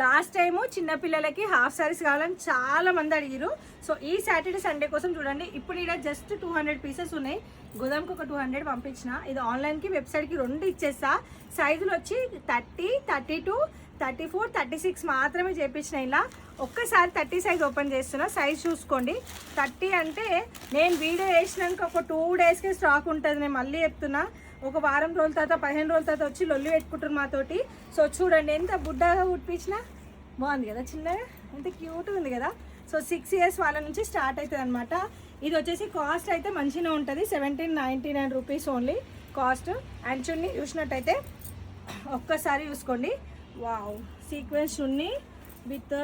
Last time చిన్నపిల్లలకి half saris కావాలని చాలా మంది అడిగారు. సో ఈ సాటర్డే సండే కోసం చూడండి, ఇప్పుడు ఇక్కడ జస్ట్ 200 పీసెస్ ఉన్నాయి. గోదాంకి ఒక 200 పంపించిన. ఇది ఆన్లైన్కి వెబ్సైట్కి 2 ఇచ్చేస్తా. సైజులు వచ్చి 30, 32, 34, 36 మాత్రమే చేయించిన. ఇలా ఒక్కసారి 30 సైజ్ ఓపెన్ చేస్తున్నా, సైజ్ చూసుకోండి. 30 అంటే నేను వీడియో వేసినాక ఒక 2 డేస్కే స్టాక్ ఉంటుంది. నేను మళ్ళీ చెప్తున్నా, ఒక వారం రోజుల తర్వాత 15 రోజుల తర్వాత వచ్చి లొల్లి పెట్టుకుంటారు మాతోటి. సో చూడండి ఎంత బుడ్డగా ఉడిపించినా బాగుంది కదా, చిన్నగా ఎంత క్యూట్గా ఉంది కదా. సో 6 ఇయర్స్ వాళ్ళ నుంచి స్టార్ట్ అవుతుంది అనమాట. ఇది వచ్చేసి కాస్ట్ అయితే మంచిగా ఉంటుంది, 1799 రూపీస్ ఓన్లీ కాస్ట్. అండ్ చున్నీ చూసినట్టయితే ఒక్కసారి చూసుకోండి, వావ్ సీక్వెన్స్ చున్నీ విత్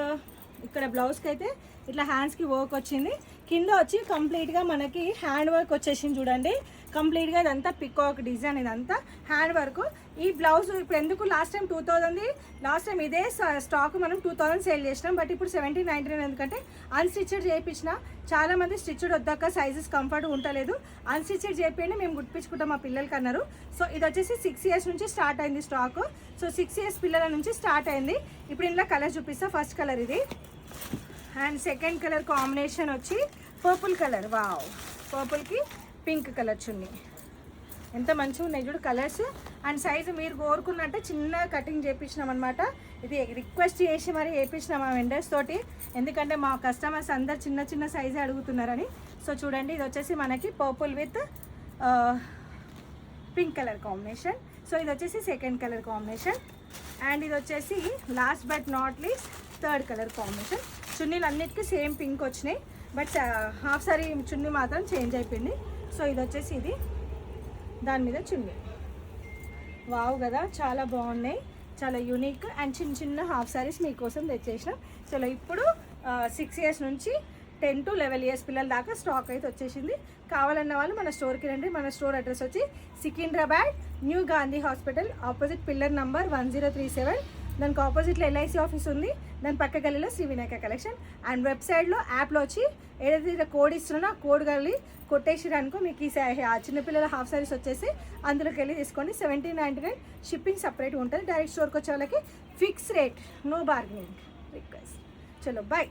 ఇక్కడ బ్లౌజ్కి అయితే ఇట్లా హ్యాండ్స్కి వర్క్ వచ్చింది. కింద వచ్చి కంప్లీట్గా మనకి హ్యాండ్ వర్క్ వచ్చేసింది చూడండి. కంప్లీట్గా ఇదంతా పికాక్ డిజైన్, ఇదంతా హ్యాండ్ వర్క్. ఈ బ్లౌజ్ ఇప్పుడు ఎందుకు లాస్ట్ టైం 2000, లాస్ట్ టైం ఇదే స్టాక్ మనం 2000 సేల్ చేసినాం. బట్ ఇప్పుడు 1799 ఎందుకంటే అన్స్టిచ్డ్ చేయించిన. చాలామంది స్టిచ్డ్ వద్దాక సైజెస్ కంఫర్ట్ ఉండలేదు, అన్స్టిచ్డ్ చేయండి మేము గుర్తించుకుంటాం మా పిల్లలకి అన్నారు. సో ఇది వచ్చేసి 6 ఇయర్స్ నుంచి స్టార్ట్ అయింది స్టాక్. సో 6 ఇయర్స్ పిల్లల నుంచి స్టార్ట్ అయింది. ఇప్పుడు ఇందులో కలర్ చూపిస్తా. ఫస్ట్ కలర్ ఇది, అండ్ సెకండ్ కలర్ కాంబినేషన్ వచ్చి పర్పుల్ కలర్. వావ్, పర్పుల్కి పింక్ కలర్ చున్నీ ఎంత మంచిగా ఉన్నాయి చూడు కలర్స్. అండ్ సైజు మీరు కోరుకున్నట్టే చిన్న కటింగ్ చేయించినాం అనమాట. ఇది రిక్వెస్ట్ చేసి మరి వేయించినాం మా వెండర్స్ తోటి, ఎందుకంటే మా కస్టమర్స్ అందరు చిన్న చిన్న సైజే అడుగుతున్నారని. సో చూడండి, ఇది వచ్చేసి మనకి purple with pink colour combination. So ఇది వచ్చేసి సెకండ్ కలర్ కాంబినేషన్. అండ్ ఇది వచ్చేసి last but not least third colour combination. చున్నీలు అన్నిటికీ సేమ్ పింక్ వచ్చినాయి, బట్ హాఫ్ సారీ చున్నీ మాత్రం చేంజ్ అయిపోయింది. సో ఇది వచ్చేసి ఇది దాని మీద చున్నీ. వావ్ కదా, చాలా బాగున్నాయి, చాలా యూనిక్. అండ్ చిన్న చిన్న హాఫ్ సారీస్ మీకోసం తెచ్చేసినాం. చలో ఇప్పుడు 6 ఇయర్స్ నుంచి 10 to 11 ఇయర్స్ పిల్లల దాకా స్టాక్ అయితే వచ్చేసింది. కావాలన్న వాళ్ళు మన స్టోర్కి రండి. మన స్టోర్ అడ్రస్ వచ్చి Secunderabad new Gandhi hospital opposite pillar number 1037. దానికి ఆపోజిట్లో LIC ఆఫీస్ ఉంది, దాని పక్క గల్లీలో శ్రీ వినాయక కలెక్షన్. అండ్ వెబ్సైట్లో యాప్లో వచ్చి ఏదైతే కోడ్ ఇస్తున్నా ఆ కోడ్ గల్లి కొట్టేసిరనుకో మీకు ఈ చిన్నపిల్లల హాఫ్ సారీస్ వచ్చేసి అందులోకి వెళ్ళి తీసుకోండి. 1799 షిప్పింగ్ సపరేట్ ఉంటుంది. డైరెక్ట్ స్టోర్కి వచ్చే వాళ్ళకి fix rate, no bargaining request. చలో బాయ్.